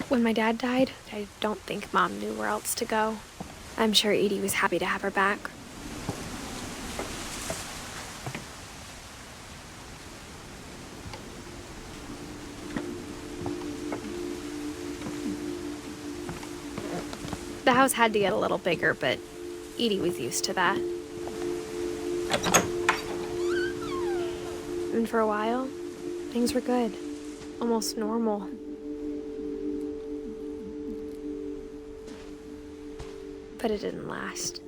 When my dad died, I don't think Mom knew where else to go. I'm sure Edie was happy to have her back. The house had to get a little bigger, but Edie was used to that. And for a while, things were good. Almost normal. But it didn't last.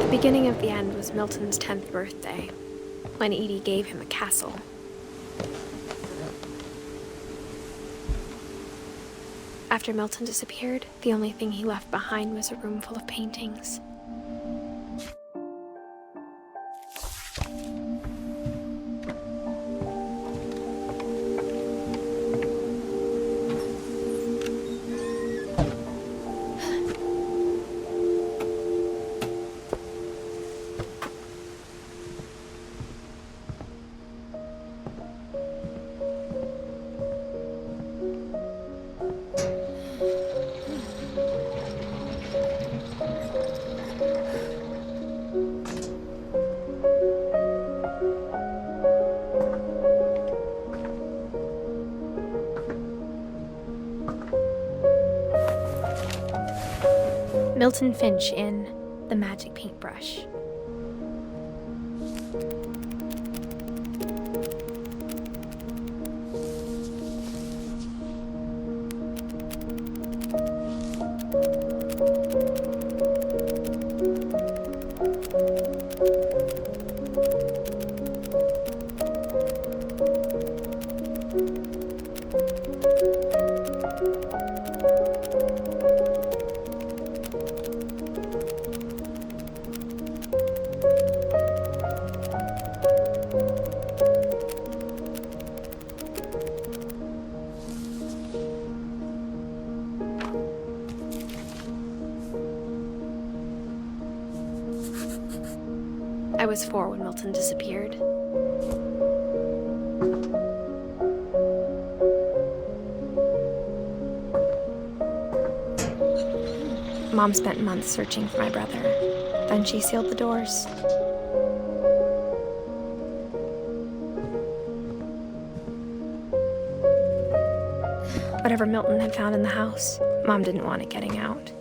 The beginning of the end was Milton's 10th birthday, when Edie gave him a castle. After Milton disappeared, the only thing he left behind was a room full of paintings. Milton Finch in The Magic Paintbrush. I was 4 when Milton disappeared. Mom spent months searching for my brother. Then she sealed the doors. Whatever Milton had found in the house, Mom didn't want it getting out.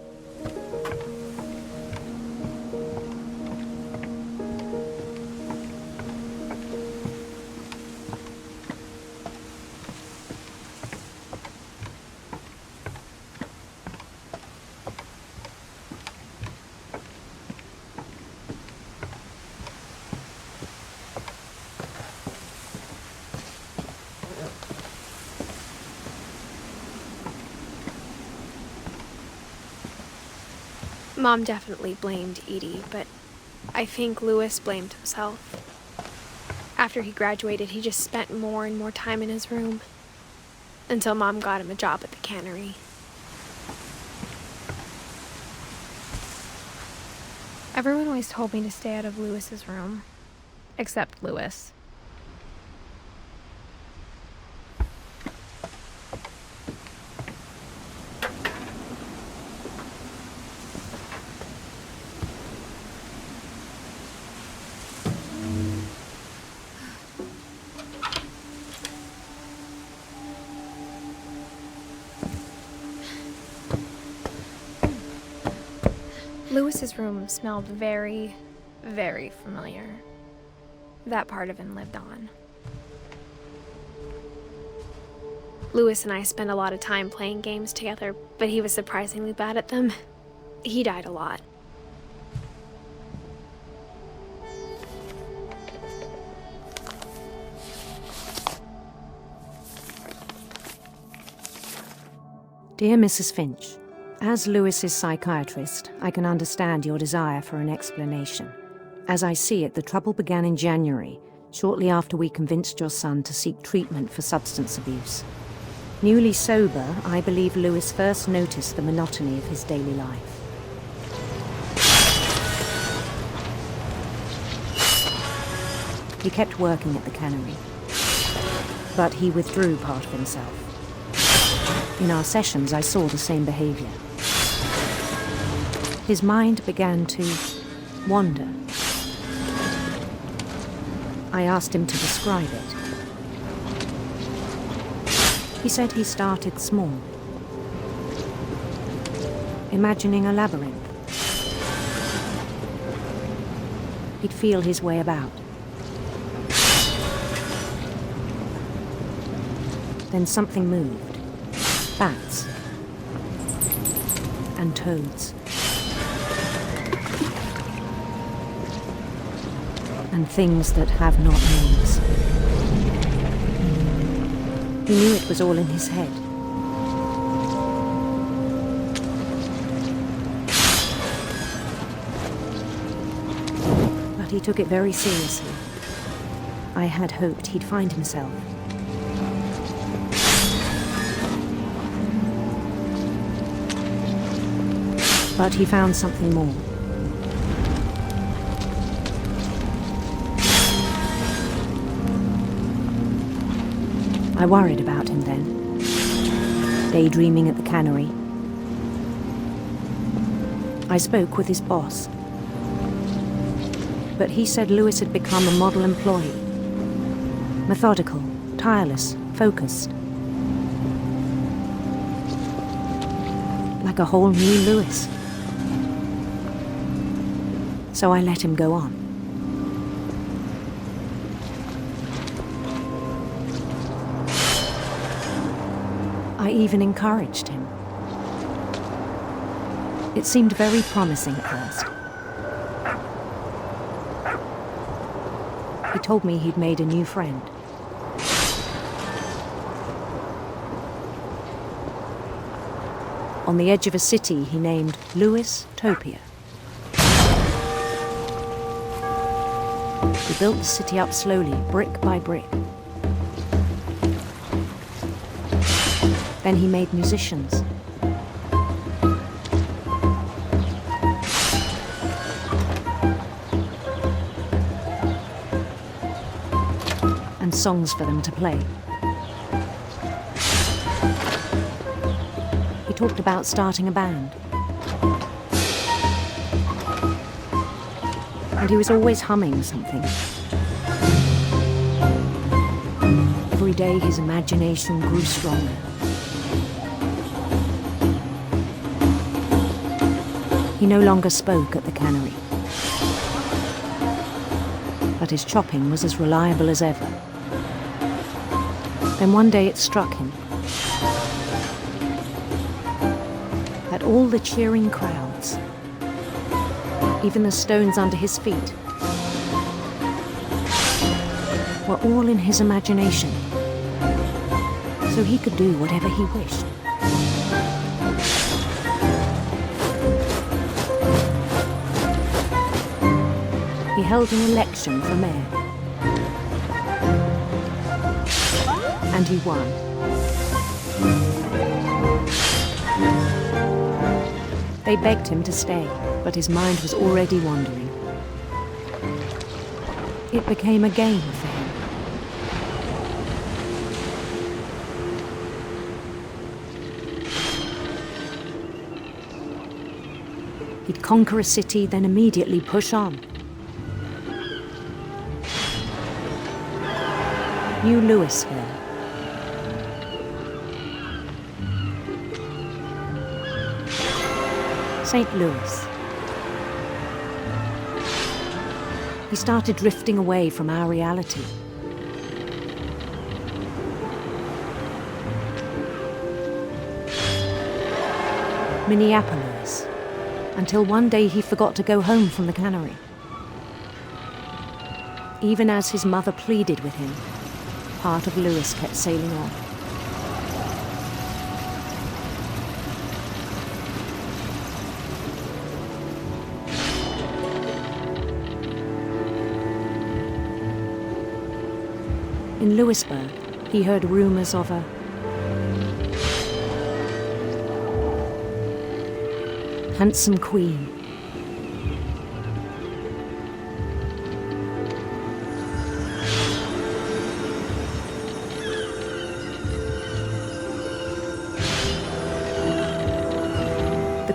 Mom definitely blamed Edie, but I think Louis blamed himself. After he graduated, he just spent more and more time in his room, until Mom got him a job at the cannery. Everyone always told me to stay out of Louis's room, except Louis. Louis's room smelled very, very familiar. That part of him lived on. Louis and I spent a lot of time playing games together, but he was surprisingly bad at them. He died a lot. Dear Mrs. Finch, as Louis's psychiatrist, I can understand your desire for an explanation. As I see it, the trouble began in January, shortly after we convinced your son to seek treatment for substance abuse. Newly sober, I believe Louis first noticed the monotony of his daily life. He kept working at the cannery, but he withdrew part of himself. In our sessions, I saw the same behavior. His mind began to wander. I asked him to describe it. He said he started small, imagining a labyrinth. He'd feel his way about. Then something moved. Bats and toads and things that have not names. He knew it was all in his head. But he took it very seriously. I had hoped he'd find himself. But he found something more. I worried about him then, daydreaming at the cannery. I spoke with his boss, but he said Lewis had become a model employee. Methodical, tireless, focused. Like a whole new Lewis. So I let him go on. I even encouraged him. It seemed very promising at first. He told me he'd made a new friend. On the edge of a city he named Lewis Topia. He built the city up slowly, brick by brick. Then he made musicians. And songs for them to play. He talked about starting a band. And he was always humming something. Every day his imagination grew stronger. He no longer spoke at the cannery. But his chopping was as reliable as ever. Then one day it struck him that all the cheering crowds, even the stones under his feet, were all in his imagination, so he could do whatever he wished. He held an election for mayor, and he won. They begged him to stay, but his mind was already wandering. It became a game for him. He'd conquer a city, then immediately push on. New Louisville. St. Louis. He started drifting away from our reality. Minneapolis, until one day he forgot to go home from the cannery. Even as his mother pleaded with him, part of Lewis kept sailing on. In Louisburg, he heard rumors of a handsome queen.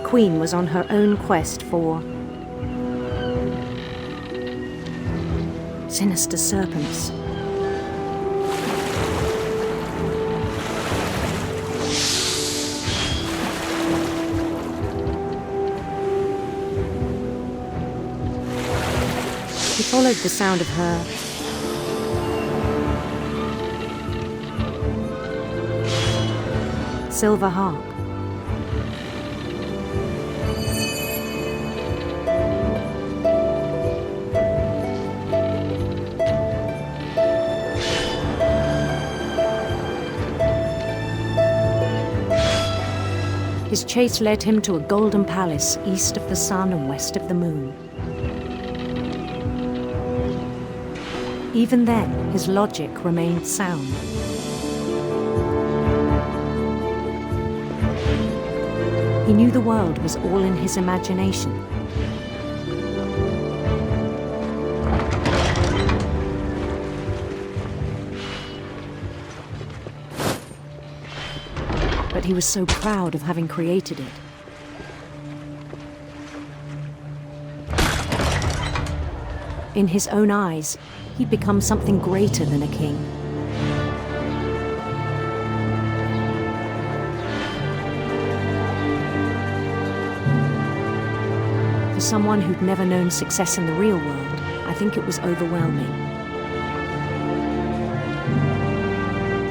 Queen was on her own quest for sinister serpents. He followed the sound of her silver harp. His chase led him to a golden palace east of the sun and west of the moon. Even then, his logic remained sound. He knew the world was all in his imagination. But he was so proud of having created it. In his own eyes, he'd become something greater than a king. For someone who'd never known success in the real world, I think it was overwhelming.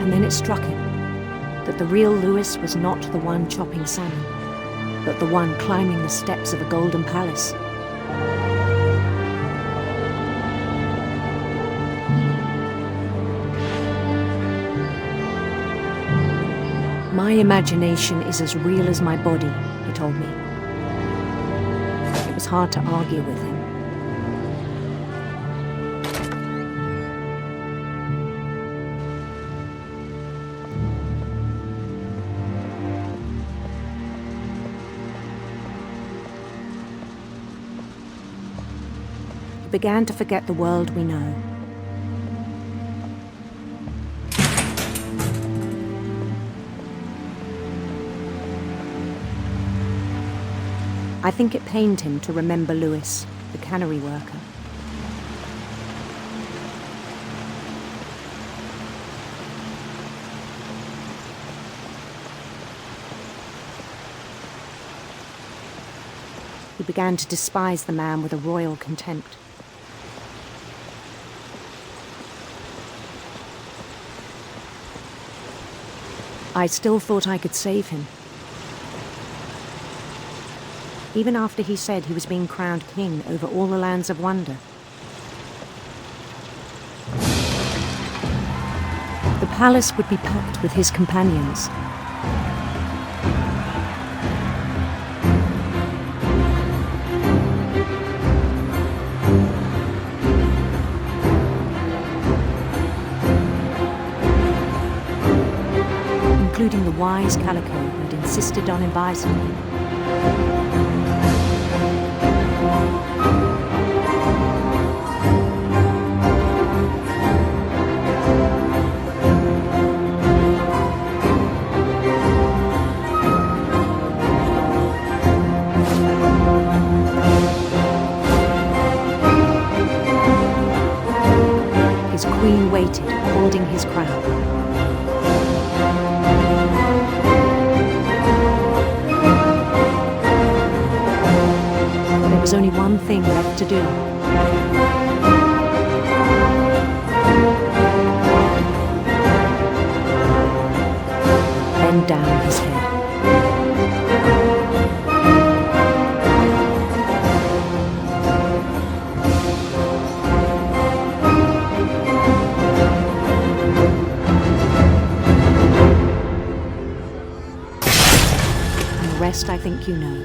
And then it struck him that the real Lewis was not the one chopping salmon, but the one climbing the steps of a golden palace. My imagination is as real as my body, he told me. It was hard to argue with him. He began to forget the world we know. I think it pained him to remember Lewis, the cannery worker. He began to despise the man with a royal contempt. I still thought I could save him. Even after he said he was being crowned king over all the lands of wonder. The palace would be packed with his companions. Including the wise Calico who'd insisted on advising him. His queen waited, holding his crown. There was only one thing left to do. Bend down his head. And the rest I think you know.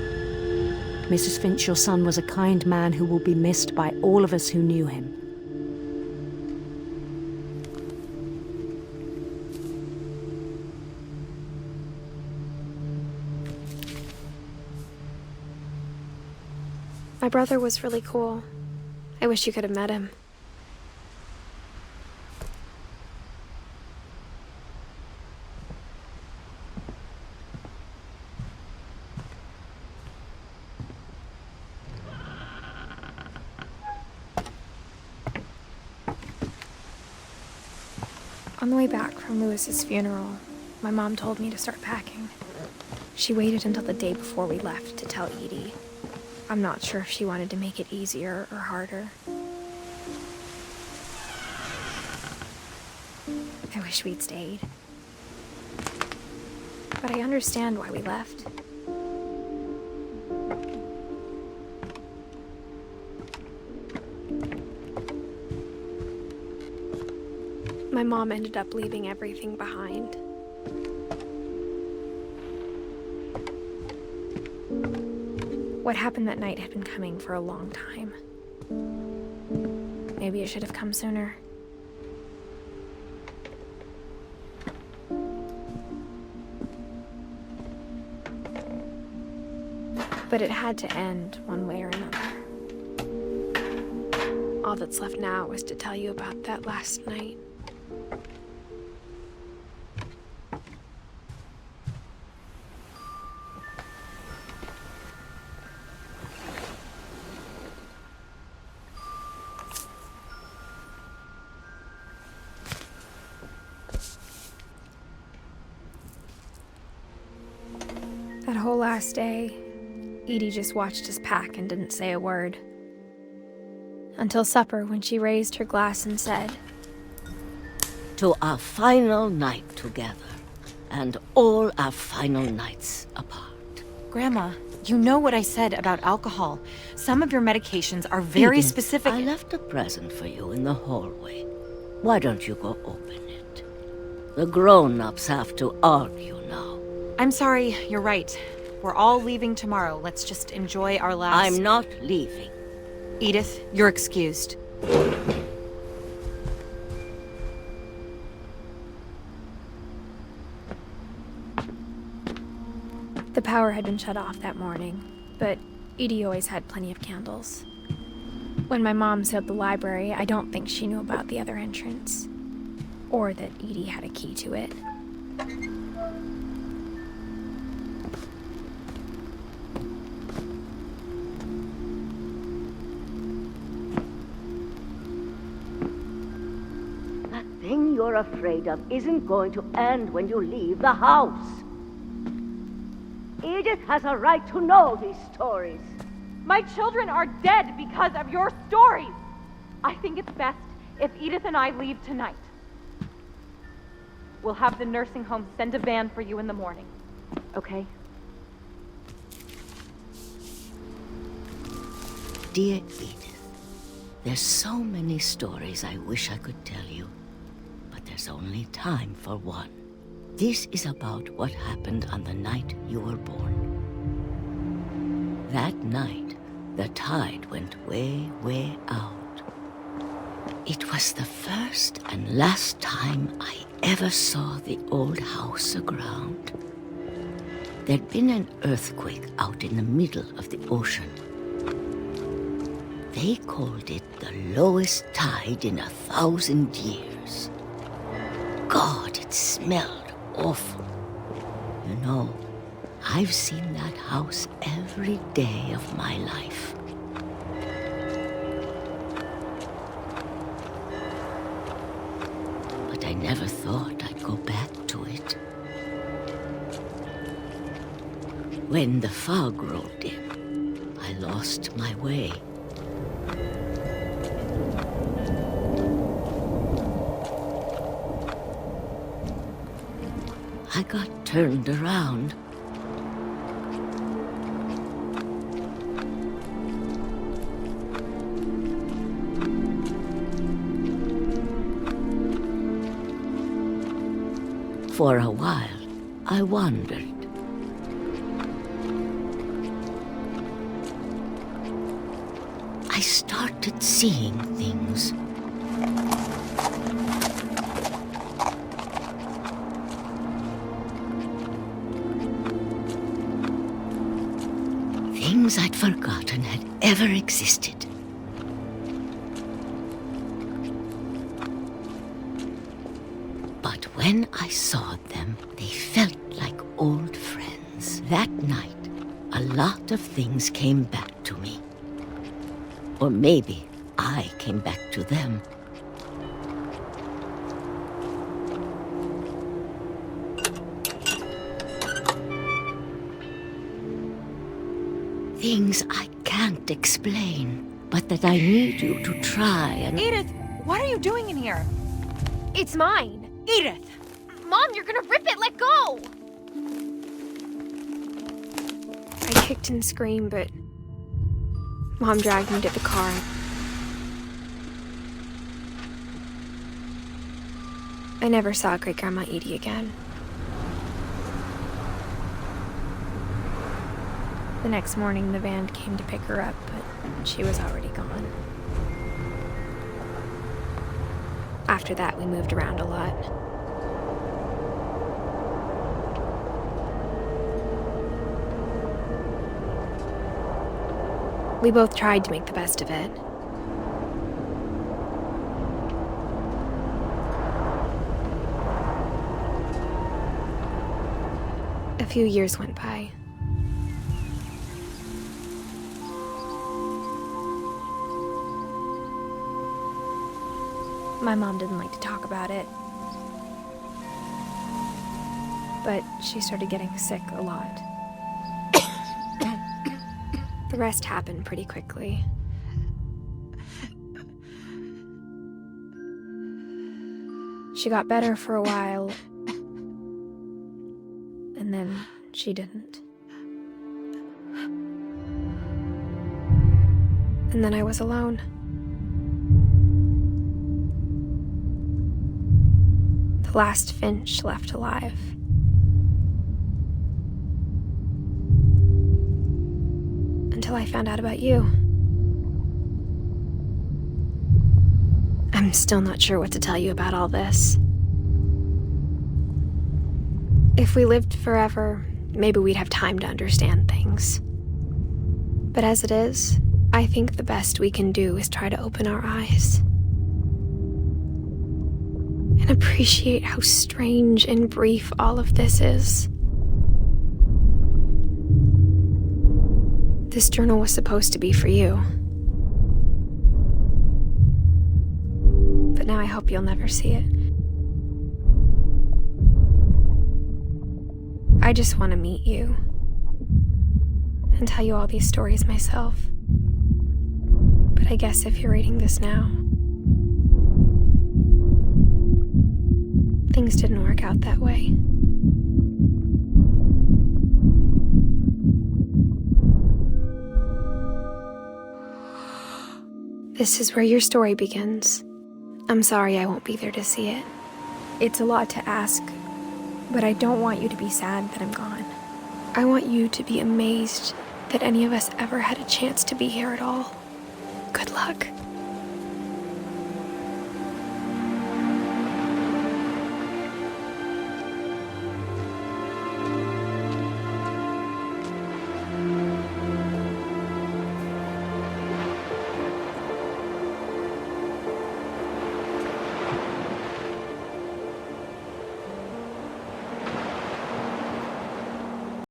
Mrs. Finch, your son was a kind man who will be missed by all of us who knew him. My brother was really cool. I wish you could have met him. On the way back from Lewis's funeral, my mom told me to start packing. She waited until the day before we left to tell Edie. I'm not sure if she wanted to make it easier or harder. I wish we'd stayed. But I understand why we left. My mom ended up leaving everything behind. What happened that night had been coming for a long time. Maybe it should have come sooner. But it had to end one way or another. All that's left now is to tell you about that last night. That whole last day, Edie just watched us pack and didn't say a word. Until supper, when she raised her glass and said, "To our final night together, and all our final nights apart." Grandma, you know what I said about alcohol. Some of your medications are very Edith, specific. I left a present for you in the hallway. Why don't you go open it? The grown-ups have to argue now. I'm sorry, you're right. We're all leaving tomorrow. Let's just enjoy our last... I'm not leaving. Edith, you're excused. The power had been shut off that morning, but Edie always had plenty of candles. When my mom said the library, I don't think she knew about the other entrance, or that Edie had a key to it. That thing you're afraid of isn't going to end when you leave the house. Edith has a right to know these stories. My children are dead because of your stories. I think it's best if Edith and I leave tonight. We'll have the nursing home send a van for you in the morning, okay? Dear Edith, there's so many stories I wish I could tell you, but there's only time for one. This is about what happened on the night you were born. That night, the tide went way, way out. It was the first and last time I ever saw the old house aground. There'd been an earthquake out in the middle of the ocean. They called it the lowest tide in 1,000 years. God, it smelled awful. You know, I've seen that house every day of my life. But I never thought I'd go back to it. When the fog rolled in, I lost my way. I got turned around. For a while, I wondered. I started seeing things. Things I'd forgotten had ever existed. But when I saw them, they felt like old friends. That night, a lot of things came back to me. Or maybe I came back to them. things I can't explain, but that I need you to try and... Edith, what are you doing in here? It's mine. Edith! Mom, you're gonna rip it! Let go! I kicked and screamed, but Mom dragged me to the car. I never saw Great-Grandma Edie again. The next morning, the van came to pick her up, but she was already gone. After that, we moved around a lot. We both tried to make the best of it. A few years went by. My mom didn't like to talk about it, but she started getting sick a lot. The rest happened pretty quickly. She got better for a while, and then she didn't. And then I was alone. The last Finch left alive. Until I found out about you. I'm still not sure what to tell you about all this. If we lived forever, maybe we'd have time to understand things. But as it is, I think the best we can do is try to open our eyes. And appreciate how strange and brief all of this is. This journal was supposed to be for you. But now I hope you'll never see it. I just want to meet you and tell you all these stories myself. But I guess if you're reading this now, things didn't work out that way. This is where your story begins. I'm sorry I won't be there to see it. It's a lot to ask, but I don't want you to be sad that I'm gone. I want you to be amazed that any of us ever had a chance to be here at all. Good luck.